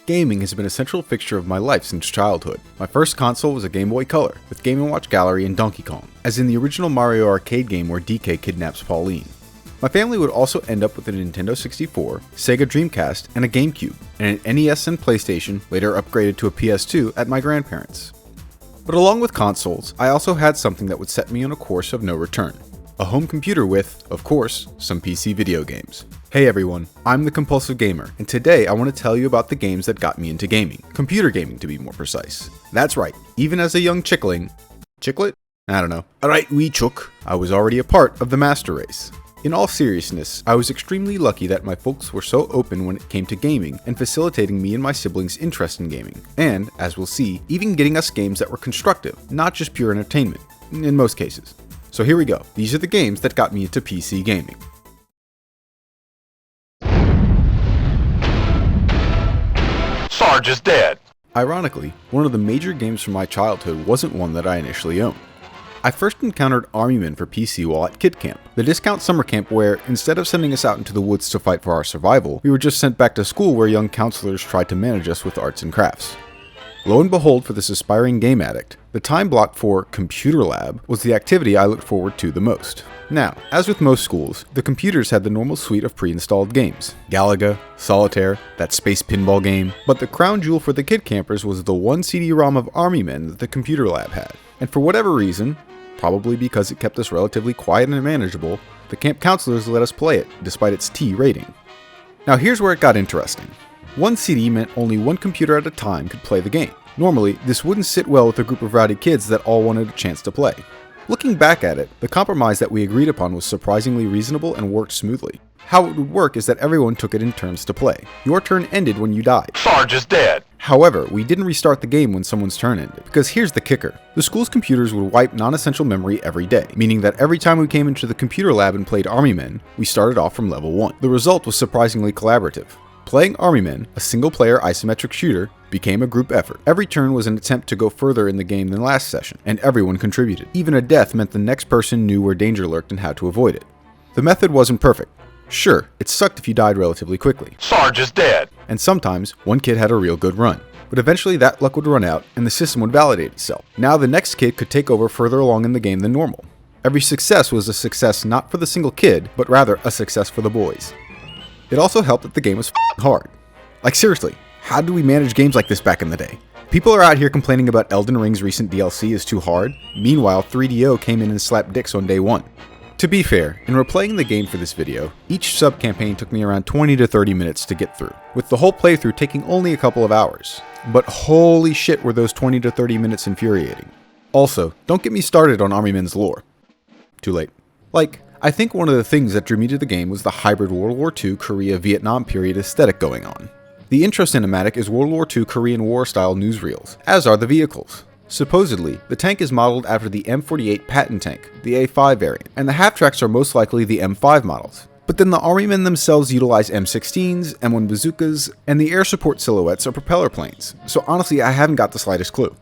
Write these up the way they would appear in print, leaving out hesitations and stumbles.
Gaming has been a central fixture of my life since childhood. My first console was a Game Boy Color, with Game & Watch Gallery and Donkey Kong, as in the original Mario arcade game where DK kidnaps Pauline. My family would also end up with a Nintendo 64, Sega Dreamcast, and a GameCube, and an NES and PlayStation, later upgraded to a PS2 at my grandparents'. But along with consoles, I also had something that would set me on a course of no return. A home computer with, of course, some PC video games. Hey everyone, I'm the Compulsive Gamer, and today I want to tell you about the games that got me into gaming. Computer gaming, to be more precise. That's right, even as a young chicklet? I don't know. Alright, wee chook, I was already a part of the master race. In all seriousness, I was extremely lucky that my folks were so open when it came to gaming and facilitating me and my siblings' interest in gaming, and, as we'll see, even getting us games that were constructive, not just pure entertainment, in most cases. So here we go, these are the games that got me into PC gaming. Sarge is dead. Ironically, one of the major games from my childhood wasn't one that I initially owned. I first encountered Army Men for PC while at Kid Camp, the discount summer camp where, instead of sending us out into the woods to fight for our survival, we were just sent back to school where young counselors tried to manage us with arts and crafts. Lo and behold, for this aspiring game addict, the time block for Computer Lab was the activity I looked forward to the most. Now, as with most schools, the computers had the normal suite of pre-installed games, Galaga, Solitaire, that space pinball game, but the crown jewel for the kid campers was the one CD-ROM of Army Men that the Computer Lab had. And for whatever reason, probably because it kept us relatively quiet and manageable, the camp counselors let us play it, despite its T rating. Now here's where it got interesting. One CD meant only one computer at a time could play the game. Normally, this wouldn't sit well with a group of rowdy kids that all wanted a chance to play. Looking back at it, the compromise that we agreed upon was surprisingly reasonable and worked smoothly. How it would work is that everyone took it in turns to play. Your turn ended when you died. Sarge is dead. However, we didn't restart the game when someone's turn ended, because here's the kicker. The school's computers would wipe non-essential memory every day, meaning that every time we came into the computer lab and played Army Men, we started off from level 1. The result was surprisingly collaborative. Playing Army Men, a single-player isometric shooter, became a group effort. Every turn was an attempt to go further in the game than last session, and everyone contributed. Even a death meant the next person knew where danger lurked and how to avoid it. The method wasn't perfect. Sure, it sucked if you died relatively quickly. Sarge is dead. And sometimes, one kid had a real good run. But eventually that luck would run out, and the system would validate itself. Now the next kid could take over further along in the game than normal. Every success was a success not for the single kid, but rather a success for the boys. It also helped that the game was hard. Like seriously, how did we manage games like this back in the day? People are out here complaining about Elden Ring's recent DLC is too hard. Meanwhile, 3DO came in and slapped dicks on day one. To be fair, in replaying the game for this video, each sub-campaign took me around 20 to 30 minutes to get through, with the whole playthrough taking only a couple of hours. But holy shit were those 20 to 30 minutes infuriating. Also, don't get me started on Army Men's lore. Too late. I think one of the things that drew me to the game was the hybrid World War II Korea-Vietnam period aesthetic going on. The intro cinematic is World War II Korean War-style newsreels, as are the vehicles. Supposedly, the tank is modeled after the M48 Patton tank, the A5 variant, and the half-tracks are most likely the M5 models. But then the Army Men themselves utilize M16s, M1 bazookas, and the air support silhouettes are propeller planes, so honestly I haven't got the slightest clue.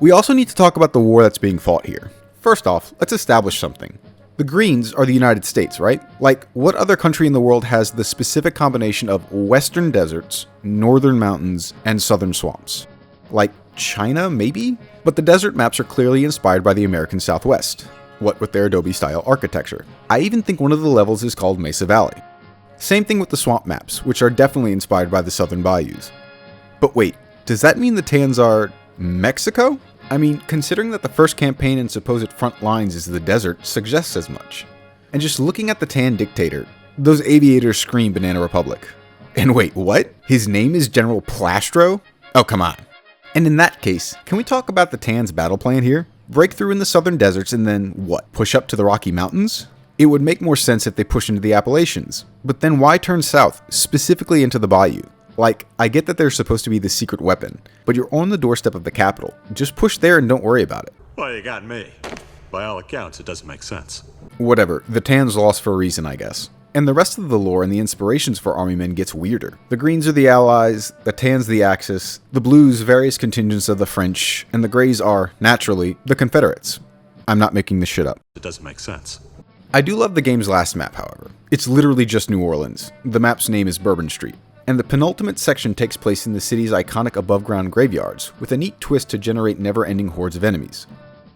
We also need to talk about the war that's being fought here. First off, let's establish something. The Greens are the United States, right? Like, what other country in the world has the specific combination of western deserts, northern mountains, and southern swamps? Like, China, maybe? But the desert maps are clearly inspired by the American Southwest, what with their Adobe-style architecture. I even think one of the levels is called Mesa Valley. Same thing with the swamp maps, which are definitely inspired by the southern bayous. But wait, does that mean the Tans are Mexico? I mean, considering that the first campaign and supposed front lines is the desert suggests as much. And just looking at the Tan dictator, those aviators scream Banana Republic. And wait, what? His name is General Plastro? Oh, come on. And in that case, can we talk about the Tan's battle plan here? Break through in the southern deserts and then, what, push up to the Rocky Mountains? It would make more sense if they push into the Appalachians. But then why turn south, specifically into the bayou? Like, I get that they're supposed to be the secret weapon, but you're on the doorstep of the capital. Just push there and don't worry about it. Well, you got me. By all accounts, it doesn't make sense. Whatever, the Tans lost for a reason, I guess. And the rest of the lore and the inspirations for Army Men gets weirder. The Greens are the Allies, the Tans the Axis, the Blues various contingents of the French, and the Greys are, naturally, the Confederates. I'm not making this shit up. It doesn't make sense. I do love the game's last map, however. It's literally just New Orleans. The map's name is Bourbon Street. And the penultimate section takes place in the city's iconic above-ground graveyards, with a neat twist to generate never-ending hordes of enemies.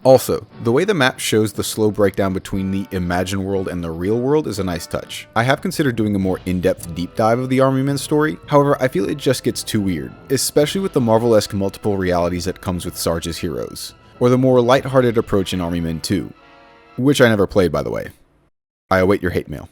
Also, the way the map shows the slow breakdown between the imagined world and the real world is a nice touch. I have considered doing a more in-depth deep dive of the Army Men story, however I feel it just gets too weird, especially with the Marvel-esque multiple realities that comes with Sarge's heroes, or the more lighthearted approach in Army Men 2, which I never played by the way. I await your hate mail.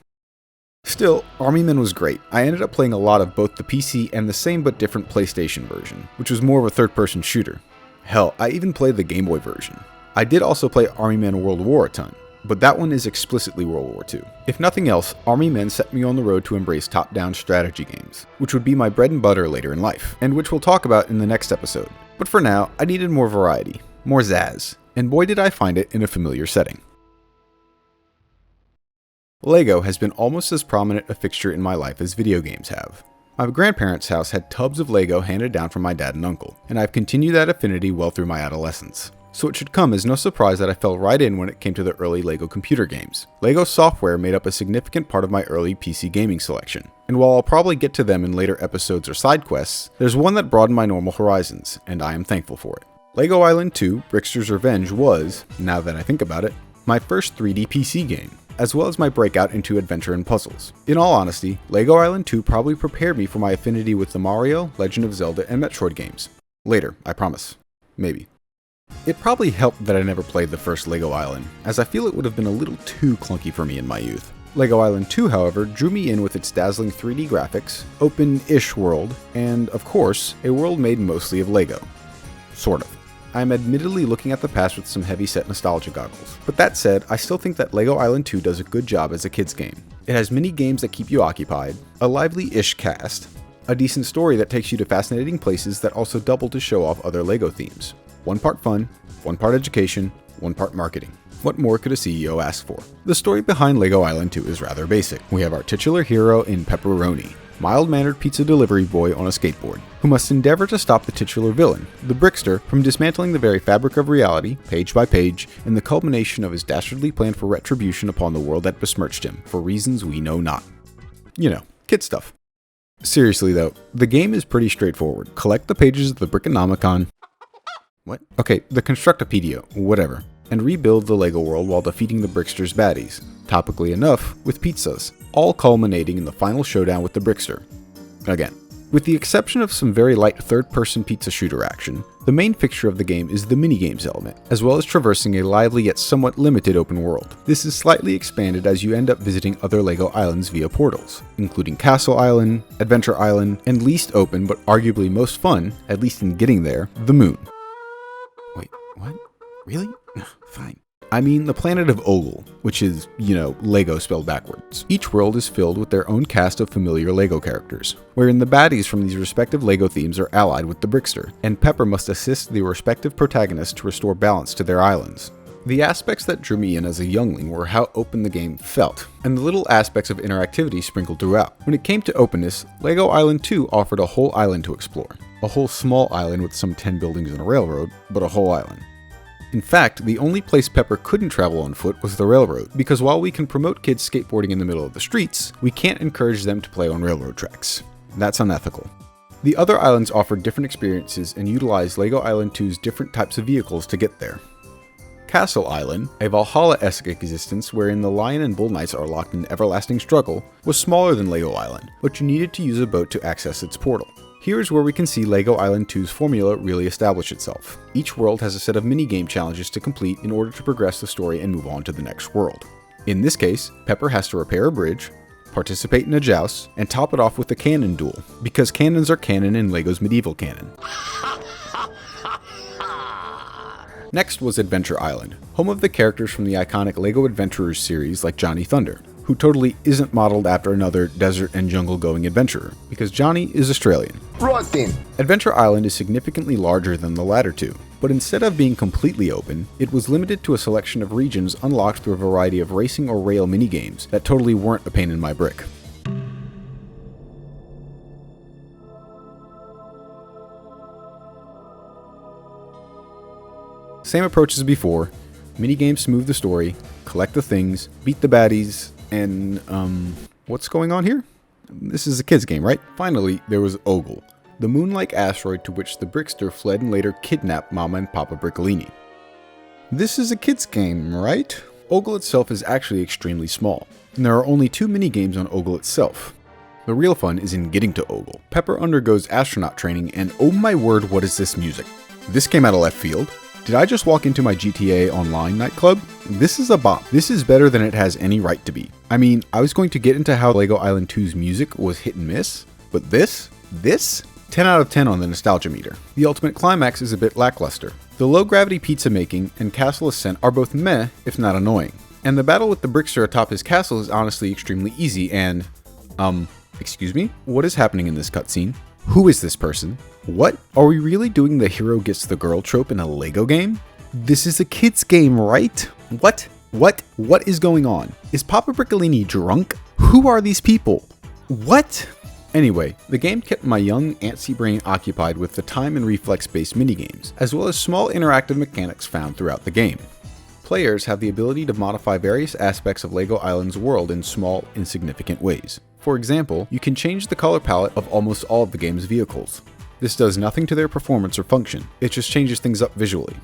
Still, Army Men was great. I ended up playing a lot of both the PC and the same but different PlayStation version, which was more of a third-person shooter. Hell, I even played the Game Boy version. I did also play Army Men World War a ton, but that one is explicitly World War II. If nothing else, Army Men set me on the road to embrace top-down strategy games, which would be my bread and butter later in life, and which we'll talk about in the next episode. But for now, I needed more variety, more zazz, and boy did I find it in a familiar setting. Lego has been almost as prominent a fixture in my life as video games have. My grandparents' house had tubs of Lego handed down from my dad and uncle, and I've continued that affinity well through my adolescence. So it should come as no surprise that I fell right in when it came to the early Lego computer games. Lego software made up a significant part of my early PC gaming selection, and while I'll probably get to them in later episodes or side quests, there's one that broadened my normal horizons, and I am thankful for it. Lego Island 2: Brickster's Revenge was, now that I think about it, my first 3D PC game, as well as my breakout into adventure and puzzles. In all honesty, Lego Island 2 probably prepared me for my affinity with the Mario, Legend of Zelda, and Metroid games. Later, I promise. Maybe. It probably helped that I never played the first Lego Island, as I feel it would have been a little too clunky for me in my youth. Lego Island 2, however, drew me in with its dazzling 3D graphics, open-ish world, and, of course, a world made mostly of Lego. Sort of. I'm admittedly looking at the past with some heavy-set nostalgia goggles. But that said, I still think that Lego Island 2 does a good job as a kid's game. It has many games that keep you occupied, a lively-ish cast, a decent story that takes you to fascinating places that also double to show off other Lego themes. One part fun, one part education, one part marketing. What more could a CEO ask for? The story behind Lego Island 2 is rather basic. We have our titular hero in Pepperoni, mild-mannered pizza delivery boy on a skateboard, who must endeavor to stop the titular villain, the Brickster, from dismantling the very fabric of reality, page by page, in the culmination of his dastardly plan for retribution upon the world that besmirched him, for reasons we know not. You know, kid stuff. Seriously though, the game is pretty straightforward. Collect the pages of the Brickonomicon. What? Okay, the Constructopedia, whatever, and rebuild the Lego world while defeating the Brickster's baddies, topically enough, with pizzas, all culminating in the final showdown with the Brickster. Again, with the exception of some very light third-person pizza shooter action, the main fixture of the game is the minigames element, as well as traversing a lively yet somewhat limited open world. This is slightly expanded as you end up visiting other Lego islands via portals, including Castle Island, Adventure Island, and least open but arguably most fun, at least in getting there, the Moon. Wait, what? Really? Fine. I mean the planet of Ogle, which is, Lego spelled backwards. Each world is filled with their own cast of familiar Lego characters, wherein the baddies from these respective Lego themes are allied with the Brickster, and Pepper must assist the respective protagonists to restore balance to their islands. The aspects that drew me in as a youngling were how open the game felt, and the little aspects of interactivity sprinkled throughout. When it came to openness, Lego Island 2 offered a whole island to explore. A whole small island with some 10 buildings and a railroad, but a whole island. In fact, the only place Pepper couldn't travel on foot was the railroad, because while we can promote kids skateboarding in the middle of the streets, we can't encourage them to play on railroad tracks. That's unethical. The other islands offered different experiences and utilized Lego Island 2's different types of vehicles to get there. Castle Island, a Valhalla-esque existence wherein the Lion and Bull Knights are locked in everlasting struggle, was smaller than Lego Island, but you needed to use a boat to access its portal. Here is where we can see Lego Island 2's formula really establish itself. Each world has a set of mini-game challenges to complete in order to progress the story and move on to the next world. In this case, Pepper has to repair a bridge, participate in a joust, and top it off with a cannon duel, because cannons are canon in Lego's medieval canon. Next was Adventure Island, home of the characters from the iconic Lego Adventurers series like Johnny Thunder, who totally isn't modeled after another desert and jungle going adventurer, because Johnny is Australian. Rotten. Adventure Island is significantly larger than the latter two, but instead of being completely open, it was limited to a selection of regions unlocked through a variety of racing or rail minigames that totally weren't a pain in my brick. Same approach as before, minigames smooth the story, collect the things, beat the baddies, and, what's going on here? This is a kid's game, right? Finally, there was Ogle, the moon-like asteroid to which the Brickster fled and later kidnapped Mama and Papa Briccolini. This is a kid's game, right? Ogle itself is actually extremely small, and there are only 2 mini-games on Ogle itself. The real fun is in getting to Ogle. Pepper undergoes astronaut training, and oh my word, what is this music? This came out of left field. Did I just walk into my GTA Online nightclub? This is a bop. This is better than it has any right to be. I mean, I was going to get into how LEGO Island 2's music was hit and miss, but this? 10 out of 10 on the nostalgia meter. The ultimate climax is a bit lackluster. The low-gravity pizza making and castle ascent are both meh, if not annoying. And the battle with the Brickster atop his castle is honestly extremely easy and... excuse me? What is happening in this cutscene? Who is this person? What? Are we really doing the hero gets the girl trope in a LEGO game? This is a kid's game, right? What? What is going on? Is Papa Briccolini drunk? Who are these people? What? Anyway, the game kept my young, antsy brain occupied with the time and reflex-based minigames, as well as small interactive mechanics found throughout the game. Players have the ability to modify various aspects of LEGO Island's world in small, insignificant ways. For example, you can change the color palette of almost all of the game's vehicles. This does nothing to their performance or function, it just changes things up visually.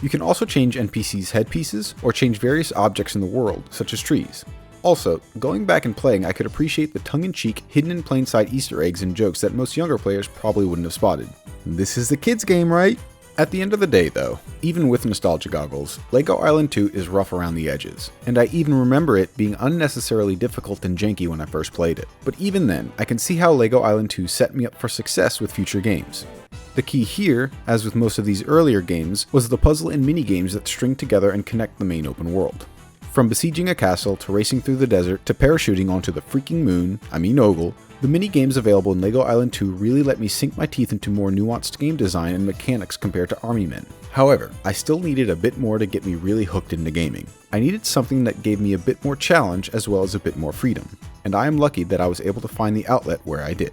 You can also change NPCs' headpieces, or change various objects in the world, such as trees. Also, going back and playing, I could appreciate the tongue-in-cheek, hidden-in-plain-sight Easter eggs and jokes that most younger players probably wouldn't have spotted. This is the kids' game, right? At the end of the day, though, even with nostalgia goggles, LEGO Island 2 is rough around the edges, and I even remember it being unnecessarily difficult and janky when I first played it. But even then, I can see how LEGO Island 2 set me up for success with future games. The key here, as with most of these earlier games, was the puzzle and mini-games that string together and connect the main open world. From besieging a castle, to racing through the desert, to parachuting onto the freaking moon, Ogle, the mini-games available in LEGO Island 2 really let me sink my teeth into more nuanced game design and mechanics compared to Army Men. However, I still needed a bit more to get me really hooked into gaming. I needed something that gave me a bit more challenge as well as a bit more freedom, and I am lucky that I was able to find the outlet where I did.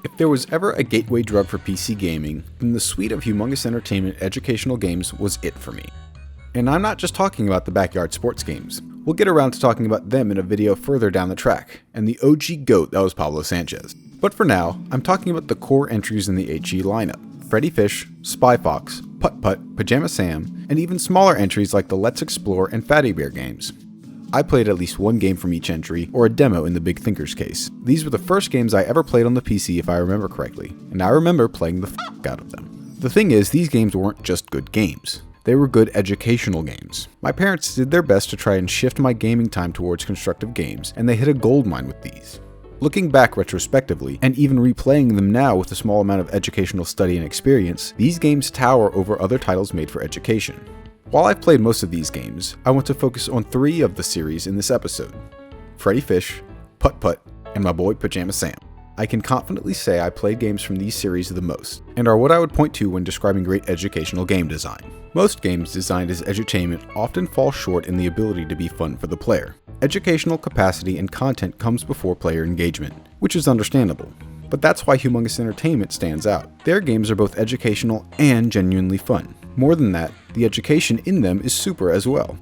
If there was ever a gateway drug for PC gaming, then the suite of Humongous Entertainment educational games was it for me. And I'm not just talking about the backyard sports games. We'll get around to talking about them in a video further down the track, and the OG GOAT that was Pablo Sanchez. But for now, I'm talking about the core entries in the HE lineup: Freddy Fish, Spy Fox, Putt Putt, Pajama Sam, and even smaller entries like the Let's Explore and Fatty Bear games. I played at least one game from each entry, or a demo in the Big Thinker's case. These were the first games I ever played on the PC if I remember correctly, and I remember playing the f*** out of them. The thing is, these games weren't just good games. They were good educational games. My parents did their best to try and shift my gaming time towards constructive games, and they hit a goldmine with these. Looking back retrospectively, and even replaying them now with a small amount of educational study and experience, these games tower over other titles made for education. While I've played most of these games, I want to focus on 3 of the series in this episode: Freddy Fish, Putt Putt, and my boy Pajama Sam. I can confidently say I played games from these series the most, and are what I would point to when describing great educational game design. Most games designed as edutainment often fall short in the ability to be fun for the player. Educational capacity and content comes before player engagement, which is understandable. But that's why Humongous Entertainment stands out. Their games are both educational and genuinely fun. More than that, the education in them is super as well.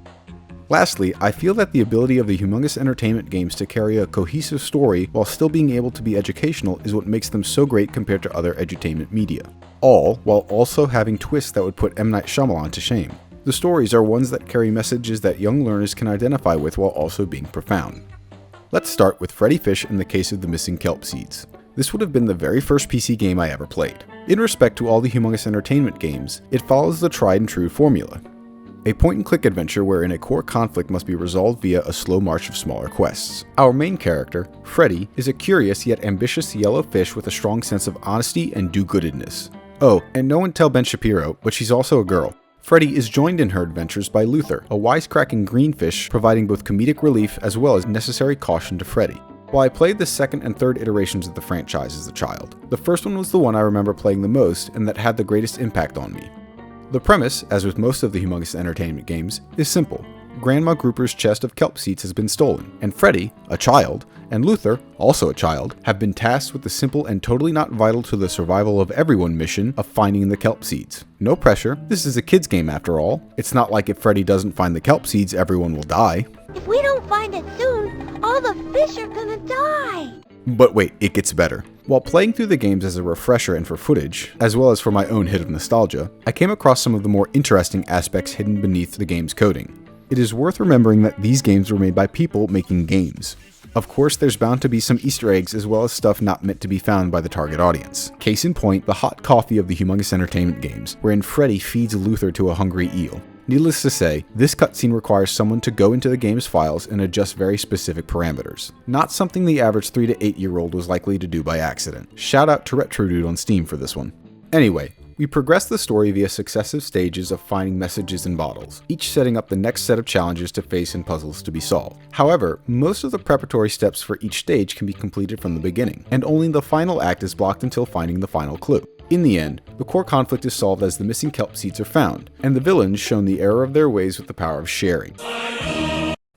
Lastly, I feel that the ability of the Humongous Entertainment games to carry a cohesive story while still being able to be educational is what makes them so great compared to other edutainment media. All while also having twists that would put M. Night Shyamalan to shame. The stories are ones that carry messages that young learners can identify with while also being profound. Let's start with Freddy Fish in the case of the missing kelp seeds. This would have been the very first PC game I ever played. In respect to all the Humongous Entertainment games, it follows the tried and true formula. A point-and-click adventure wherein a core conflict must be resolved via a slow march of smaller quests. Our main character, Freddy, is a curious yet ambitious yellow fish with a strong sense of honesty and do-goodedness. Oh, and no one tell Ben Shapiro, but she's also a girl. Freddy is joined in her adventures by Luther, a wisecracking green fish providing both comedic relief as well as necessary caution to Freddy. While I played the second and third iterations of the franchise as a child, the first one was the one I remember playing the most and that had the greatest impact on me. The premise, as with most of the Humongous Entertainment games, is simple. Grandma Grouper's chest of kelp seeds has been stolen, and Freddy, a child, and Luther, also a child, have been tasked with the simple and totally not vital to the survival of everyone mission of finding the kelp seeds. No pressure, this is a kid's game after all. It's not like if Freddy doesn't find the kelp seeds, everyone will die. If we don't find it soon, all All the fish are gonna die! But wait, it gets better. While playing through the games as a refresher and for footage, as well as for my own hit of nostalgia, I came across some of the more interesting aspects hidden beneath the game's coding. It is worth remembering that these games were made by people making games. Of course, there's bound to be some Easter eggs as well as stuff not meant to be found by the target audience. Case in point, the hot coffee of the Humongous Entertainment games, wherein Freddy feeds Luther to a hungry eel. Needless to say, this cutscene requires someone to go into the game's files and adjust very specific parameters. Not something the average 3 to 8 year old was likely to do by accident. Shout out to RetroDude on Steam for this one. Anyway, we progress the story via successive stages of finding messages in bottles, each setting up the next set of challenges to face and puzzles to be solved. However, most of the preparatory steps for each stage can be completed from the beginning, and only the final act is blocked until finding the final clue. In the end, the core conflict is solved as the missing kelp seeds are found, and the villains shown the error of their ways with the power of sharing.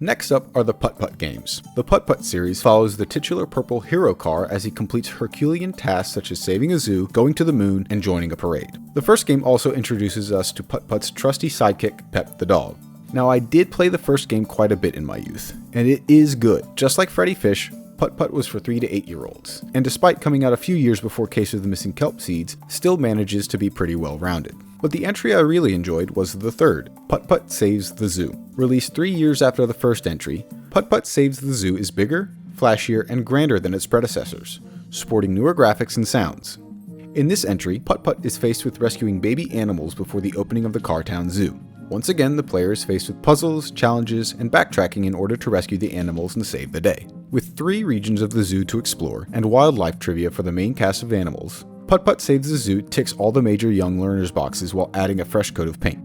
Next up are the Putt-Putt games. The Putt-Putt series follows the titular purple hero car as he completes Herculean tasks such as saving a zoo, going to the moon, and joining a parade. The first game also introduces us to Putt-Putt's trusty sidekick, Pep the dog. Now, I did play the first game quite a bit in my youth, and it is good. Just like Freddy Fish, Putt-Putt was for 3 to 8 year olds, and despite coming out a few years before Case of the Missing Kelp Seeds, still manages to be pretty well rounded. But the entry I really enjoyed was the third, Putt-Putt Saves the Zoo. Released 3 years after the first entry, Putt-Putt Saves the Zoo is bigger, flashier, and grander than its predecessors, sporting newer graphics and sounds. In this entry, Putt-Putt is faced with rescuing baby animals before the opening of the Cartown Zoo. Once again, the player is faced with puzzles, challenges, and backtracking in order to rescue the animals and save the day. With 3 regions of the zoo to explore, and wildlife trivia for the main cast of animals, Putt-Putt Saves the Zoo ticks all the major young learners boxes while adding a fresh coat of paint.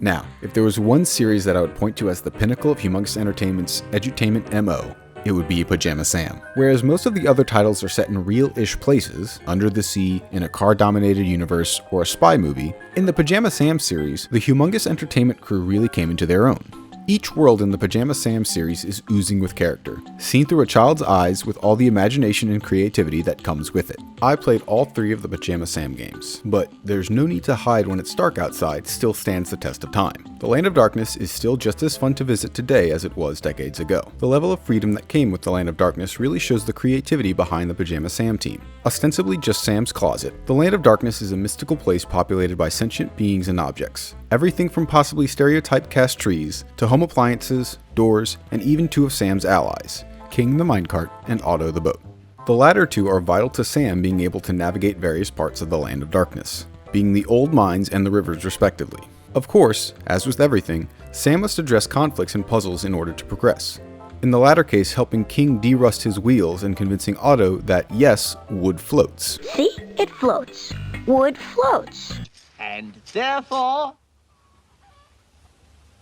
Now, if there was one series that I would point to as the pinnacle of Humongous Entertainment's edutainment MO, it would be Pajama Sam. Whereas most of the other titles are set in real-ish places, under the sea, in a car-dominated universe, or a spy movie, in the Pajama Sam series, the Humongous Entertainment crew really came into their own. Each world in the Pajama Sam series is oozing with character, seen through a child's eyes with all the imagination and creativity that comes with it. I played all 3 of the Pajama Sam games, but There's No Need to Hide When It's Dark Outside still stands the test of time. The Land of Darkness is still just as fun to visit today as it was decades ago. The level of freedom that came with the Land of Darkness really shows the creativity behind the Pajama Sam team. Ostensibly just Sam's closet, the Land of Darkness is a mystical place populated by sentient beings and objects. Everything from possibly stereotyped cast trees, to home appliances, doors, and even 2 of Sam's allies, King the minecart and Otto the boat. The latter 2 are vital to Sam being able to navigate various parts of the Land of Darkness, being the old mines and the rivers respectively. Of course, as with everything, Sam must address conflicts and puzzles in order to progress. In the latter case, helping King de-rust his wheels and convincing Otto that yes, wood floats. See? It floats. Wood floats. And therefore...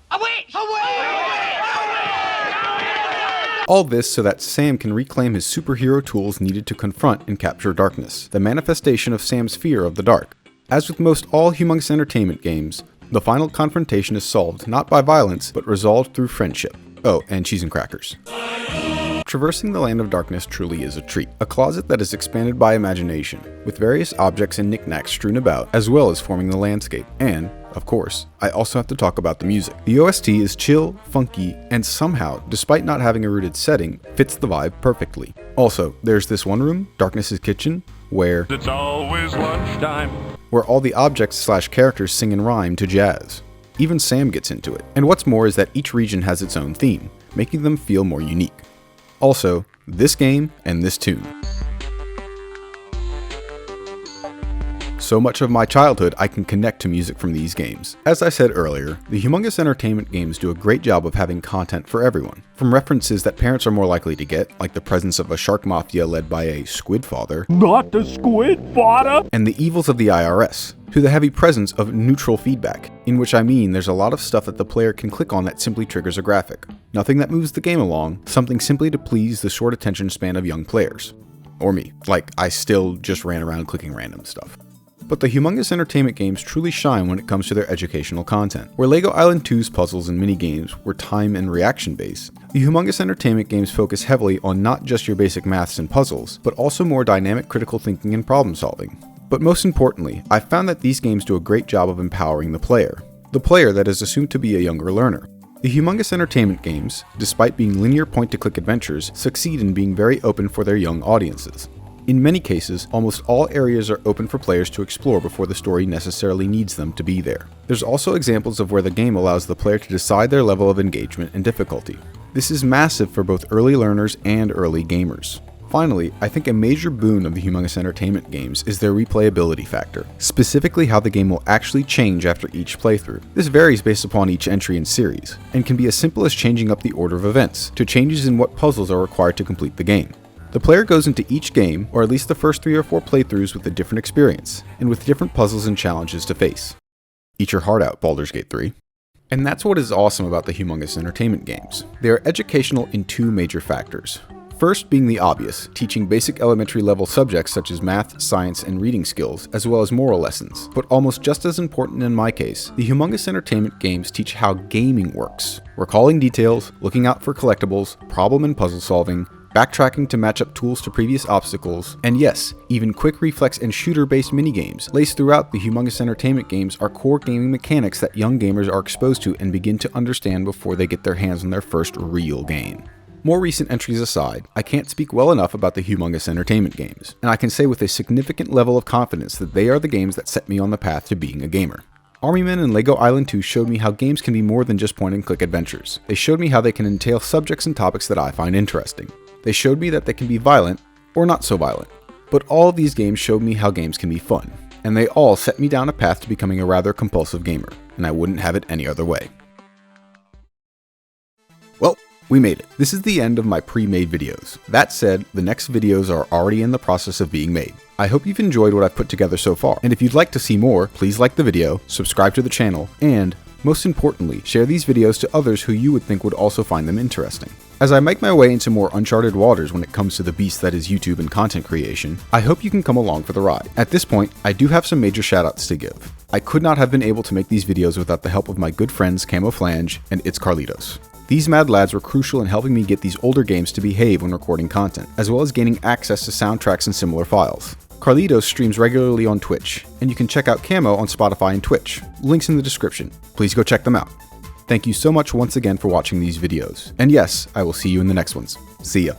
Away! All this so that Sam can reclaim his superhero tools needed to confront and capture darkness, the manifestation of Sam's fear of the dark. As with most all Humongous Entertainment games, the final confrontation is solved not by violence, but resolved through friendship. Oh, and cheese and crackers. Traversing the Land of Darkness truly is a treat. A closet that is expanded by imagination, with various objects and knickknacks strewn about, as well as forming the landscape. And, of course, I also have to talk about the music. The OST is chill, funky, and somehow, despite not having a rooted setting, fits the vibe perfectly. Also, there's this one room, Darkness's Kitchen, where It's always lunchtime. all the objects/characters sing and rhyme to jazz. Even Sam gets into it. And what's more is that each region has its own theme, making them feel more unique. Also, this game and this tune. So much of my childhood I can connect to music from these games. As I said earlier, the Humongous Entertainment games do a great job of having content for everyone. From references that parents are more likely to get, like the presence of a shark mafia led by a squid father, Not the squid father. and the evils of the IRS, to the heavy presence of neutral feedback, in which I mean there's a lot of stuff that the player can click on that simply triggers a graphic. Nothing that moves the game along, something simply to please the short attention span of young players. Or me, like I still just ran around clicking random stuff. But the Humongous Entertainment games truly shine when it comes to their educational content. Where LEGO Island 2's puzzles and minigames were time and reaction based, the Humongous Entertainment games focus heavily on not just your basic maths and puzzles, but also more dynamic critical thinking and problem solving. But most importantly, I found that these games do a great job of empowering the player that is assumed to be a younger learner. The The Humongous Entertainment games, despite being linear point-to-click adventures, succeed in being very open for their young audiences. In many cases, almost all areas are open for players to explore before the story necessarily needs them to be there. There's also examples of where the game allows the player to decide their level of engagement and difficulty. This is massive for both early learners and early gamers. Finally, I think a major boon of the Humongous Entertainment games is their replayability factor, specifically how the game will actually change after each playthrough. This varies based upon each entry and series, and can be as simple as changing up the order of events, to changes in what puzzles are required to complete the game. The player goes into each game, or at least the first 3 or 4 playthroughs, with a different experience, and with different puzzles and challenges to face. Eat your heart out, Baldur's Gate 3. And that's what is awesome about the Humongous Entertainment games. They are educational in 2 major factors. First being the obvious, teaching basic elementary level subjects such as math, science, and reading skills, as well as moral lessons. But almost just as important in my case, the Humongous Entertainment games teach how gaming works. Recalling details, looking out for collectibles, problem and puzzle solving, backtracking to match up tools to previous obstacles, and yes, even quick reflex and shooter-based minigames laced throughout the Humongous Entertainment games are core gaming mechanics that young gamers are exposed to and begin to understand before they get their hands on their first real game. More recent entries aside, I can't speak well enough about the Humongous Entertainment games, and I can say with a significant level of confidence that they are the games that set me on the path to being a gamer. Army Men and Lego Island 2 showed me how games can be more than just point-and-click adventures. They showed me how they can entail subjects and topics that I find interesting. They showed me that they can be violent, or not so violent. But all of these games showed me how games can be fun, and they all set me down a path to becoming a rather compulsive gamer, and I wouldn't have it any other way. Well, we made it. This is the end of my pre-made videos. That said, the next videos are already in the process of being made. I hope you've enjoyed what I've put together so far, and if you'd like to see more, please like the video, subscribe to the channel, and, most importantly, share these videos to others who you would think would also find them interesting. As I make my way into more uncharted waters when it comes to the beast that is YouTube and content creation, I hope you can come along for the ride. At this point, I do have some major shoutouts to give. I could not have been able to make these videos without the help of my good friends Camo and It's Carlitos. These mad lads were crucial in helping me get these older games to behave when recording content, as well as gaining access to soundtracks and similar files. Carlitos streams regularly on Twitch, and you can check out Camo on Spotify and Twitch. Links in the description. Please go check them out. Thank you so much once again for watching these videos. And yes, I will see you in the next ones. See ya.